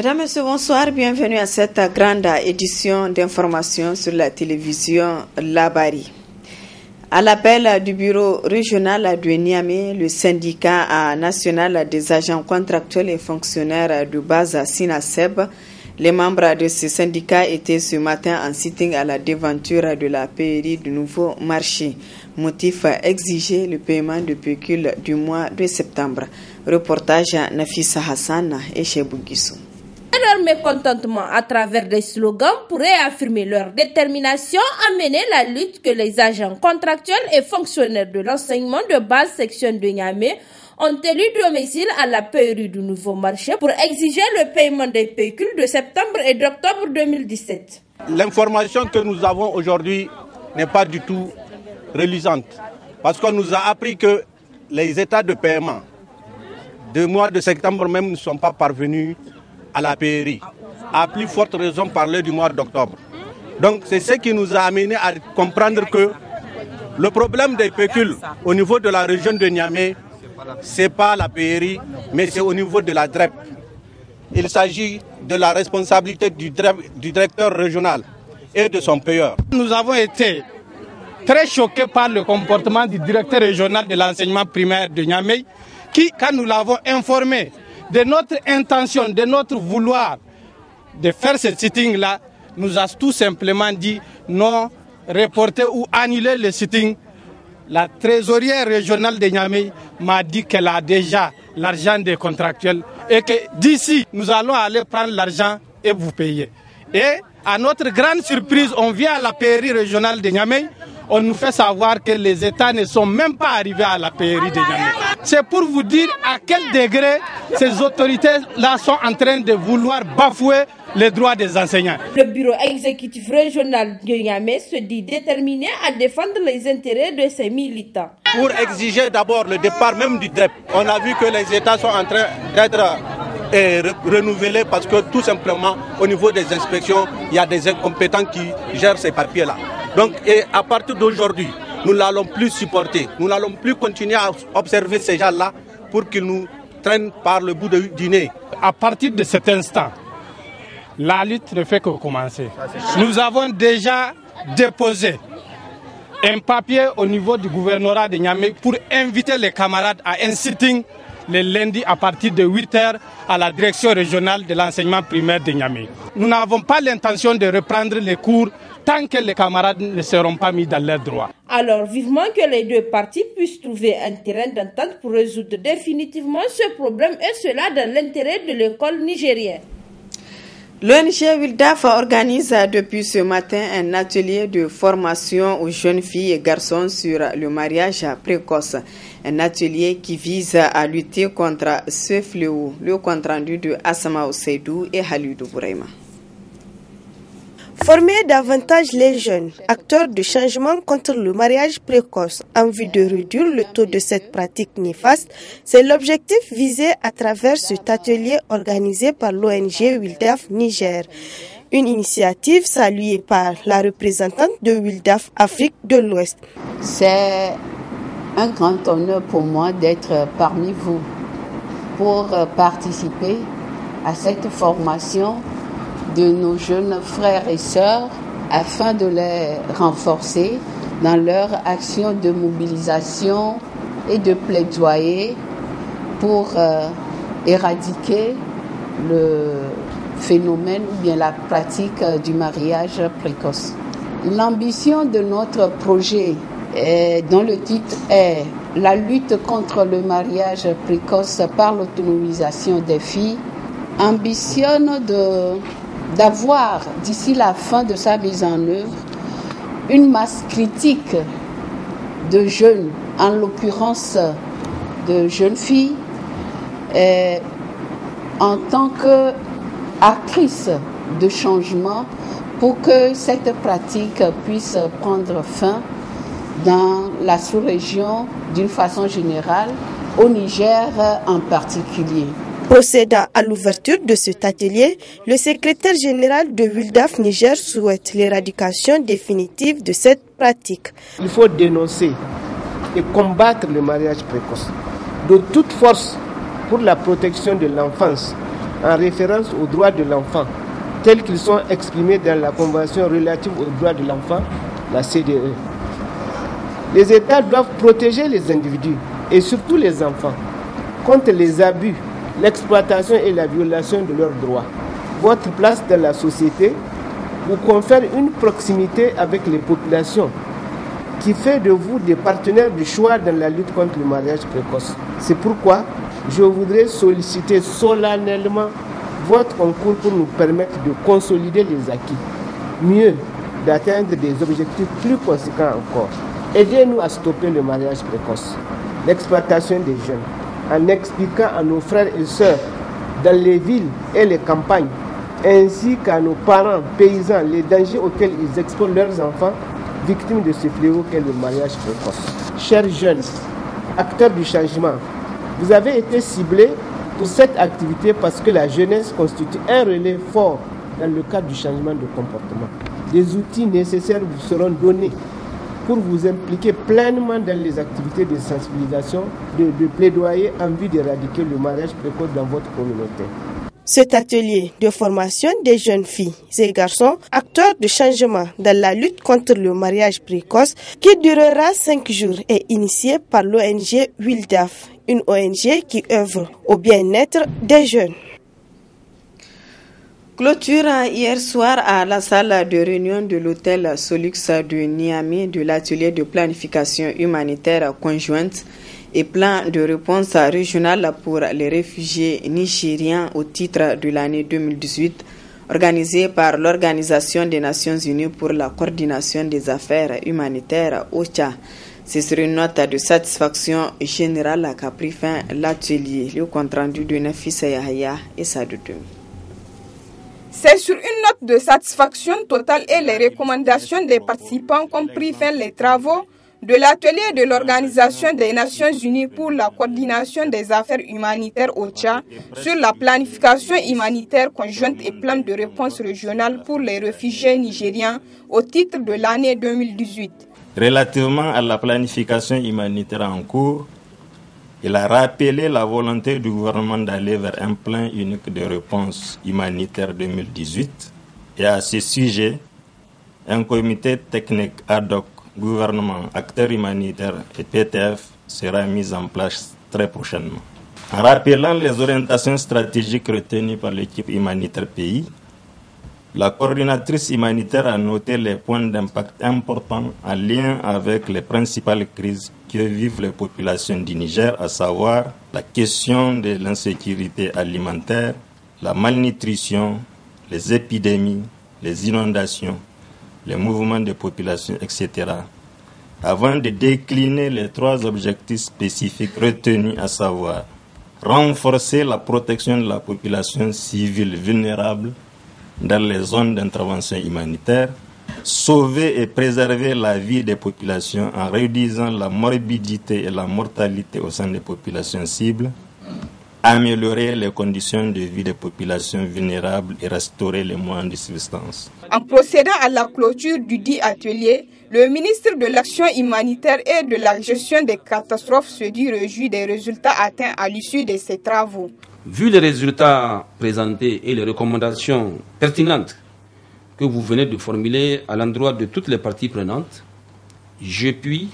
Mesdames, Messieurs, bonsoir. Bienvenue à cette grande édition d'information sur la télévision Labari. À l'appel du bureau régional de Niamey, le syndicat national des agents contractuels et fonctionnaires de base SINASEB, les membres de ce syndicat étaient ce matin en sitting à la devanture de la pairie du nouveau marché. Motif exiger le paiement de pécule du mois de septembre. Reportage Nafissa Hassan et Chebou Guissou. Leur mécontentement à travers des slogans pour réaffirmer leur détermination à mener la lutte que les agents contractuels et fonctionnaires de l'enseignement de base section de Niamey ont élu domicile à la pairie du nouveau marché pour exiger le paiement des pécules de septembre et d'octobre 2017. L'information que nous avons aujourd'hui n'est pas du tout reluisante parce qu'on nous a appris que les états de paiement du mois de septembre même ne sont pas parvenus à la pairie, à plus forte raison parler du mois d'octobre. Donc c'est ce qui nous a amené à comprendre que le problème des pécules au niveau de la région de Niamey, ce n'est pas la pairie, mais c'est au niveau de la DREP. Il s'agit de la responsabilité du directeur régional et de son payeur. Nous avons été très choqués par le comportement du directeur régional de l'enseignement primaire de Niamey, qui, quand nous l'avons informé de notre intention, de notre vouloir de faire ce sitting-là, nous a tout simplement dit non, reporter ou annuler le sitting. La trésorière régionale de Niamey m'a dit qu'elle a déjà l'argent des contractuels et que d'ici, nous allons aller prendre l'argent et vous payer. Et à notre grande surprise, on vient à la pairie régionale de Niamey, on nous fait savoir que les États ne sont même pas arrivés à la pairie de Niamey. C'est pour vous dire à quel degré ces autorités-là sont en train de vouloir bafouer les droits des enseignants. Le bureau exécutif régional de Niamey se dit déterminé à défendre les intérêts de ses militants. Pour exiger d'abord le départ même du DREP, on a vu que les États sont en train d'être renouvelés parce que tout simplement au niveau des inspections, il y a des incompétents qui gèrent ces papiers-là. Donc à partir d'aujourd'hui, nous n'allons plus supporter, nous n'allons plus continuer à observer ces gens-là pour qu'ils nous traînent par le bout du nez. À partir de cet instant, la lutte ne fait que commencer. Nous avons déjà déposé un papier au niveau du gouvernorat de Niamey pour inviter les camarades à un sitting le lundi à partir de 8h à la direction régionale de l'enseignement primaire de Niamey. Nous n'avons pas l'intention de reprendre les cours tant que les camarades ne seront pas mis dans leurs droits. Alors vivement que les deux parties puissent trouver un terrain d'entente pour résoudre définitivement ce problème et cela dans l'intérêt de l'école nigérienne. L'ONG Wildaf organise depuis ce matin un atelier de formation aux jeunes filles et garçons sur le mariage précoce. Un atelier qui vise à lutter contre ce fléau. Le compte rendu de Assama Oseidou et Halidou Bouraima. Former davantage les jeunes acteurs de changement contre le mariage précoce en vue de réduire le taux de cette pratique néfaste, c'est l'objectif visé à travers cet atelier organisé par l'ONG Wildaf Niger. Une initiative saluée par la représentante de Wildaf Afrique de l'Ouest. C'est un grand honneur pour moi d'être parmi vous pour participer à cette formation de nos jeunes frères et sœurs afin de les renforcer dans leur action de mobilisation et de plaidoyer pour éradiquer le phénomène ou bien la pratique du mariage précoce. L'ambition de notre projet, dont le titre est « La lutte contre le mariage précoce par l'autonomisation des filles », ambitionne d'avoir, d'ici la fin de sa mise en œuvre, une masse critique de jeunes, en l'occurrence de jeunes filles, en tant qu'actrices de changement pour que cette pratique puisse prendre fin dans la sous-région d'une façon générale, au Niger en particulier. Procédant à l'ouverture de cet atelier, le secrétaire général de Wildaf Niger souhaite l'éradication définitive de cette pratique. Il faut dénoncer et combattre le mariage précoce de toute force pour la protection de l'enfance en référence aux droits de l'enfant, tels qu'ils sont exprimés dans la Convention relative aux droits de l'enfant, la CDE. Les États doivent protéger les individus, et surtout les enfants, contre les abus, l'exploitation et la violation de leurs droits. Votre place dans la société vous confère une proximité avec les populations qui fait de vous des partenaires du choix dans la lutte contre le mariage précoce. C'est pourquoi je voudrais solliciter solennellement votre concours pour nous permettre de consolider les acquis, mieux d'atteindre des objectifs plus conséquents encore. Aidez-nous à stopper le mariage précoce, l'exploitation des jeunes, en expliquant à nos frères et sœurs dans les villes et les campagnes, ainsi qu'à nos parents paysans, les dangers auxquels ils exposent leurs enfants victimes de ce fléau qu'est le mariage précoce. Chers jeunes, acteurs du changement, vous avez été ciblés pour cette activité parce que la jeunesse constitue un relais fort dans le cadre du changement de comportement. Des outils nécessaires vous seront donnés pour vous impliquer pleinement dans les activités de sensibilisation, de plaidoyer en vue d'éradiquer le mariage précoce dans votre communauté. Cet atelier de formation des jeunes filles et garçons, acteurs de changement dans la lutte contre le mariage précoce, qui durera 5 jours, est initié par l'ONG WILDAF, une ONG qui œuvre au bien-être des jeunes. Clôture hier soir à la salle de réunion de l'hôtel Solux de Niamey de l'atelier de planification humanitaire conjointe et plan de réponse régionale pour les réfugiés nigériens au titre de l'année 2018, organisé par l'Organisation des Nations Unies pour la coordination des affaires humanitaires OCHA. C'est sur une note de satisfaction générale qu'a pris fin l'atelier. Le compte rendu de Nafisa Yahya et Sadoudoumi. C'est sur une note de satisfaction totale et les recommandations des participants qu'ont pris fin les travaux de l'atelier de l'Organisation des Nations Unies pour la coordination des affaires humanitaires OCHA sur la planification humanitaire conjointe et plan de réponse régionale pour les réfugiés nigériens au titre de l'année 2018. Relativement à la planification humanitaire en cours, il a rappelé la volonté du gouvernement d'aller vers un plan unique de réponse humanitaire 2018 et à ce sujet, un comité technique ad hoc gouvernement, acteurs humanitaires et PTF sera mis en place très prochainement. En rappelant les orientations stratégiques retenues par l'équipe humanitaire pays, la coordinatrice humanitaire a noté les points d'impact importants en lien avec les principales crises que vivent les populations du Niger, à savoir la question de l'insécurité alimentaire, la malnutrition, les épidémies, les inondations, les mouvements de population, etc., avant de décliner les 3 objectifs spécifiques retenus, à savoir renforcer la protection de la population civile vulnérable dans les zones d'intervention humanitaire, sauver et préserver la vie des populations en réduisant la morbidité et la mortalité au sein des populations cibles, améliorer les conditions de vie des populations vulnérables et restaurer les moyens de subsistance. En procédant à la clôture du dit atelier, le ministre de l'Action humanitaire et de la gestion des catastrophes se dit réjoui des résultats atteints à l'issue de ces travaux. Vu les résultats présentés et les recommandations pertinentes que vous venez de formuler à l'endroit de toutes les parties prenantes, je puis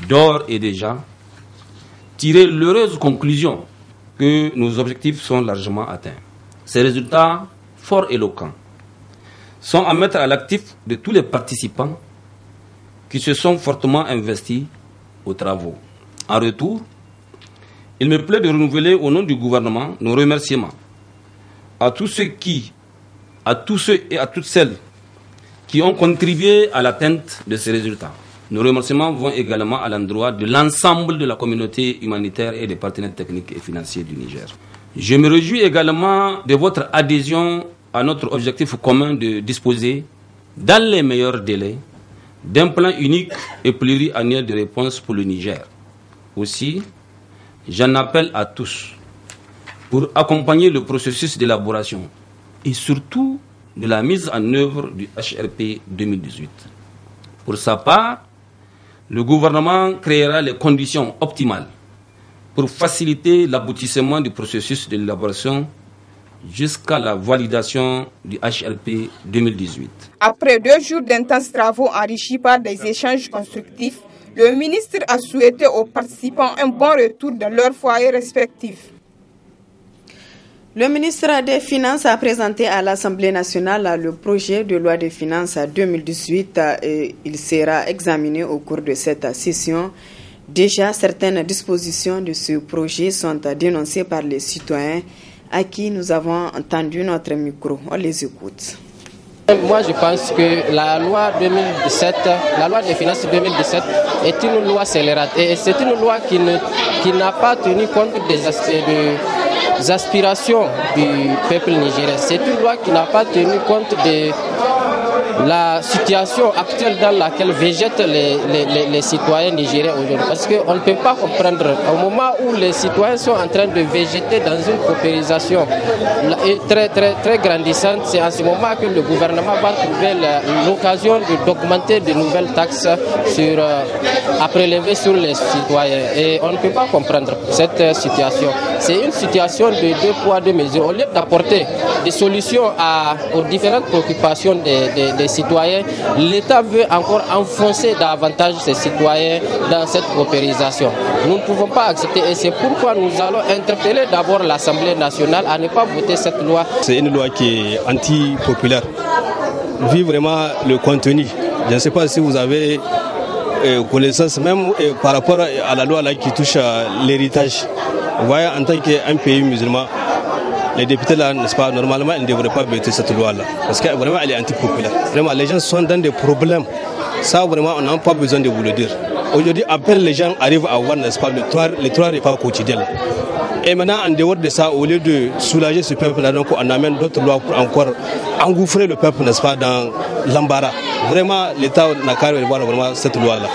d'ores et déjà tirer l'heureuse conclusion que nos objectifs sont largement atteints. Ces résultats fort éloquents sont à mettre à l'actif de tous les participants qui se sont fortement investis aux travaux. En retour, il me plaît de renouveler au nom du gouvernement nos remerciements à tous ceux et à toutes celles qui ont contribué à l'atteinte de ces résultats. Nos remerciements vont également à l'endroit de l'ensemble de la communauté humanitaire et des partenaires techniques et financiers du Niger. Je me réjouis également de votre adhésion à notre objectif commun de disposer, dans les meilleurs délais, d'un plan unique et pluriannuel de réponse pour le Niger. Aussi, j'en appelle à tous pour accompagner le processus d'élaboration et surtout de la mise en œuvre du HRP 2018. Pour sa part, le gouvernement créera les conditions optimales pour faciliter l'aboutissement du processus d'élaboration jusqu'à la validation du HLP 2018. Après 2 jours d'intenses travaux enrichis par des échanges constructifs, le ministre a souhaité aux participants un bon retour dans leurs foyers respectifs. Le ministre des Finances a présenté à l'Assemblée nationale le projet de loi de finances 2018 et il sera examiné au cours de cette session. Déjà, certaines dispositions de ce projet sont dénoncées par les citoyens à qui nous avons entendu notre micro. On les écoute. Moi, je pense que la loi 2017, la loi des finances 2017 est une loi scélérate et c'est une loi qui n'a pas tenu compte des aspirations du peuple nigérien. C'est une loi qui n'a pas tenu compte de la situation actuelle dans laquelle végètent les citoyens nigériens aujourd'hui. Parce qu'on ne peut pas comprendre, au moment où les citoyens sont en train de végéter dans une paupérisation très, très, très grandissante, c'est à ce moment que le gouvernement va trouver l'occasion d'augmenter de nouvelles taxes à prélever sur les citoyens. Et on ne peut pas comprendre cette situation. C'est une situation de 2 poids, 2 mesures. Au lieu d'apporter des solutions aux différentes préoccupations des citoyens, l'État veut encore enfoncer davantage ses citoyens dans cette paupérisation. Nous ne pouvons pas accepter et c'est pourquoi nous allons interpeller d'abord l'Assemblée nationale à ne pas voter cette loi. C'est une loi qui est anti-populaire. Vu vraiment le contenu, je ne sais pas si vous avez connaissance même par rapport à la loi là, qui touche à l'héritage. Vous voyez, en tant qu'un pays musulman, les députés là, n'est-ce pas, normalement, ils ne devraient pas voter cette loi-là. Parce que vraiment, elle est anti-populaire. Vraiment, les gens sont dans des problèmes. Ça, vraiment, on n'a pas besoin de vous le dire. Aujourd'hui, à peine les gens arrivent à avoir, n'est-ce pas, les 3 repas quotidiens. Et maintenant, en dehors de ça, au lieu de soulager ce peuple-là, donc on amène d'autres lois pour encore engouffrer le peuple, n'est-ce pas, dans l'embarras. Vraiment, l'État n'a qu'à voir vraiment cette loi-là.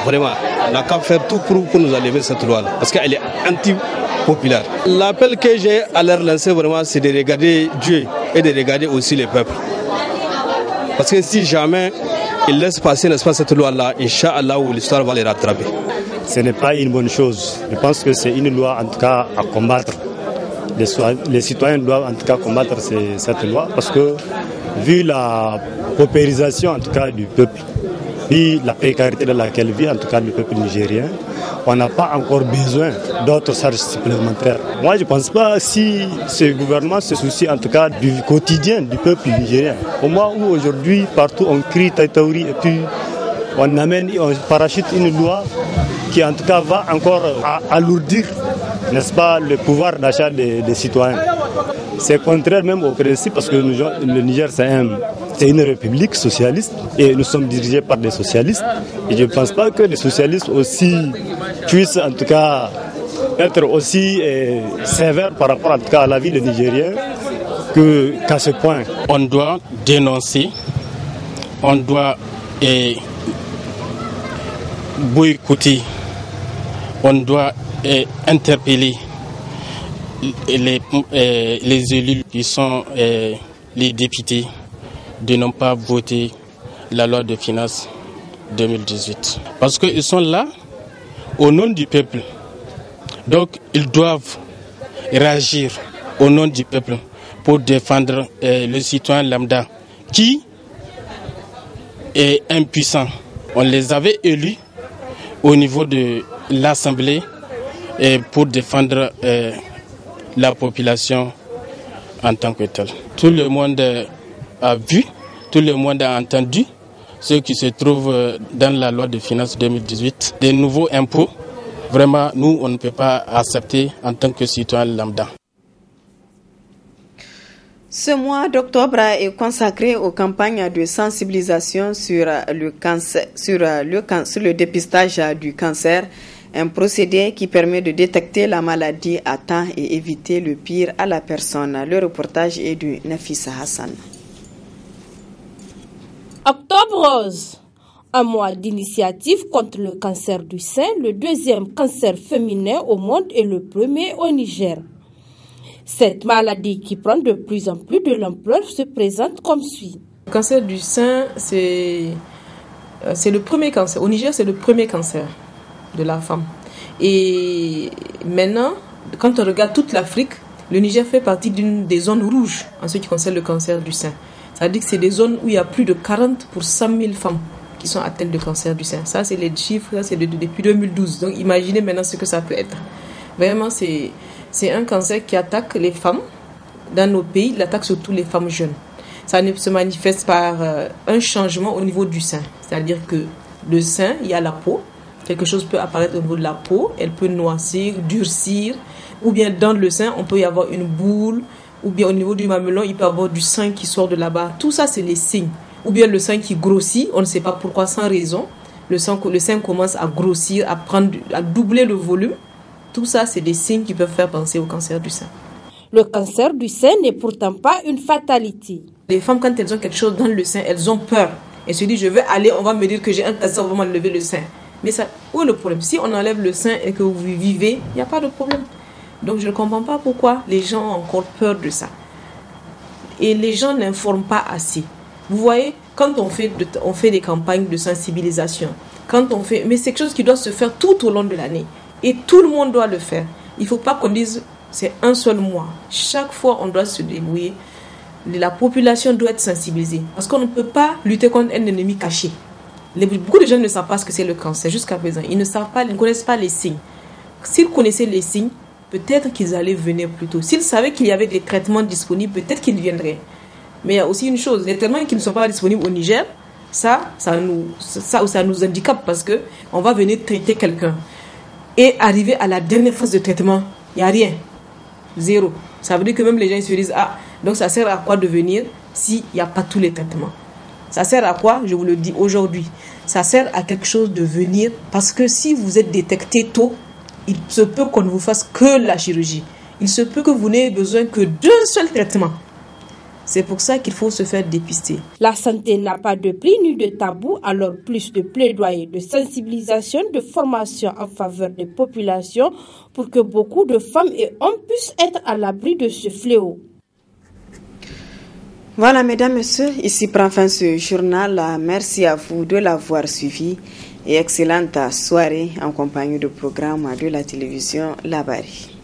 Vraiment, on n'a qu'à faire tout pour nous enlever cette loi-là. Parce qu'elle est anti-populaire. L'appel que j'ai à leur lancer, vraiment, c'est de regarder Dieu et de regarder aussi les peuples. Parce que si jamais ils laissent passer, n'est-ce pas, cette loi-là, Inch'Allah, où l'histoire va les rattraper. Ce n'est pas une bonne chose. Je pense que c'est une loi, en tout cas, à combattre. Les citoyens doivent, en tout cas, combattre cette loi parce que, vu la paupérisation, en tout cas, du peuple, vu la précarité dans laquelle vit, en tout cas, le peuple nigérien, on n'a pas encore besoin d'autres charges supplémentaires. Moi, je ne pense pas si ce gouvernement se soucie, en tout cas, du quotidien du peuple nigérien. Au moment où, aujourd'hui, partout, on crie Taïtaouri et puis on amène, on parachute une loi qui, en tout cas, va encore alourdir, n'est-ce pas, le pouvoir d'achat des citoyens. C'est contraire même au principe parce que le Niger, c'est une république socialiste et nous sommes dirigés par des socialistes. Et je ne pense pas que les socialistes aussi puissent, en tout cas, être aussi sévères par rapport, en tout cas, à la vie des Nigériens qu'à ce point. On doit dénoncer, on doit boycotter, on doit interpeller les élus qui sont les députés de ne pas voter la loi de finances 2018. Parce qu'ils sont là au nom du peuple. Donc ils doivent réagir au nom du peuple pour défendre le citoyen lambda qui est impuissant. On les avait élus au niveau de l'Assemblée pour défendre la population en tant que telle. Tout le monde a vu, tout le monde a entendu ce qui se trouve dans la loi de finances 2018, des nouveaux impôts. Vraiment, nous, on ne peut pas accepter en tant que citoyen lambda. Ce mois d'octobre est consacré aux campagnes de sensibilisation sur le dépistage du cancer, un procédé qui permet de détecter la maladie à temps et éviter le pire à la personne. Le reportage est de Nafissa Hassan. Octobre rose, un mois d'initiative contre le cancer du sein, le 2e cancer féminin au monde et le premier au Niger. Cette maladie qui prend de plus en plus de l'ampleur se présente comme suit. Le cancer du sein, c'est le premier cancer. Au Niger, c'est le premier cancer de la femme. Et maintenant, quand on regarde toute l'Afrique, le Niger fait partie d'une des zones rouges en ce qui concerne le cancer du sein. C'est-à-dire que c'est des zones où il y a plus de 40 pour 100 000 femmes qui sont atteintes de cancer du sein. Ça, c'est les chiffres, ça, c'est depuis 2012. Donc, imaginez maintenant ce que ça peut être. Vraiment, c'est un cancer qui attaque les femmes dans nos pays. Il attaque surtout les femmes jeunes. Ça se manifeste par un changement au niveau du sein. C'est-à-dire que le sein, il y a la peau. Quelque chose peut apparaître au niveau de la peau. Elle peut noircir, durcir. Ou bien dans le sein, on peut y avoir une boule. Ou bien au niveau du mamelon, il peut y avoir du sang qui sort de là-bas. Tout ça, c'est les signes. Ou bien le sein qui grossit, on ne sait pas pourquoi, sans raison. Le sein commence à grossir, à doubler le volume. Tout ça, c'est des signes qui peuvent faire penser au cancer du sein. Le cancer du sein n'est pourtant pas une fatalité. Les femmes, quand elles ont quelque chose dans le sein, elles ont peur. Elles se disent, je vais aller, on va me dire que j'ai un cancer, on va m'enlever le sein. Mais ça, où est le problème? Si on enlève le sein et que vous vivez, il n'y a pas de problème. Donc je ne comprends pas pourquoi les gens ont encore peur de ça. Et les gens n'informent pas assez. Vous voyez, quand on fait des campagnes de sensibilisation, mais c'est quelque chose qui doit se faire tout au long de l'année. Et tout le monde doit le faire. Il ne faut pas qu'on dise c'est un seul mois. Chaque fois, on doit se débrouiller. La population doit être sensibilisée. Parce qu'on ne peut pas lutter contre un ennemi caché. Beaucoup de gens ne savent pas ce que c'est le cancer jusqu'à présent. Ils ne connaissent pas les signes. S'ils connaissaient les signes, peut-être qu'ils allaient venir plus tôt. S'ils savaient qu'il y avait des traitements disponibles, peut-être qu'ils viendraient. Mais il y a aussi une chose, les traitements qui ne sont pas disponibles au Niger, ça nous handicape parce qu'on va venir traiter quelqu'un. Et arriver à la dernière phase de traitement, il n'y a rien. Zéro. Ça veut dire que même les gens se disent, donc ça sert à quoi de venir s'il n'y a pas tous les traitements? Ça sert à quoi? Je vous le dis aujourd'hui. Ça sert à quelque chose de venir parce que si vous êtes détecté tôt, il se peut qu'on ne vous fasse que la chirurgie. Il se peut que vous n'ayez besoin que d'un seul traitement. C'est pour ça qu'il faut se faire dépister. La santé n'a pas de prix ni de tabou, alors plus de plaidoyer, de sensibilisation, de formation en faveur des populations pour que beaucoup de femmes et hommes puissent être à l'abri de ce fléau. Voilà, mesdames, messieurs, ici prend fin ce journal. Merci à vous de l'avoir suivi et excellente soirée en compagnie du programme de la télévision Labari.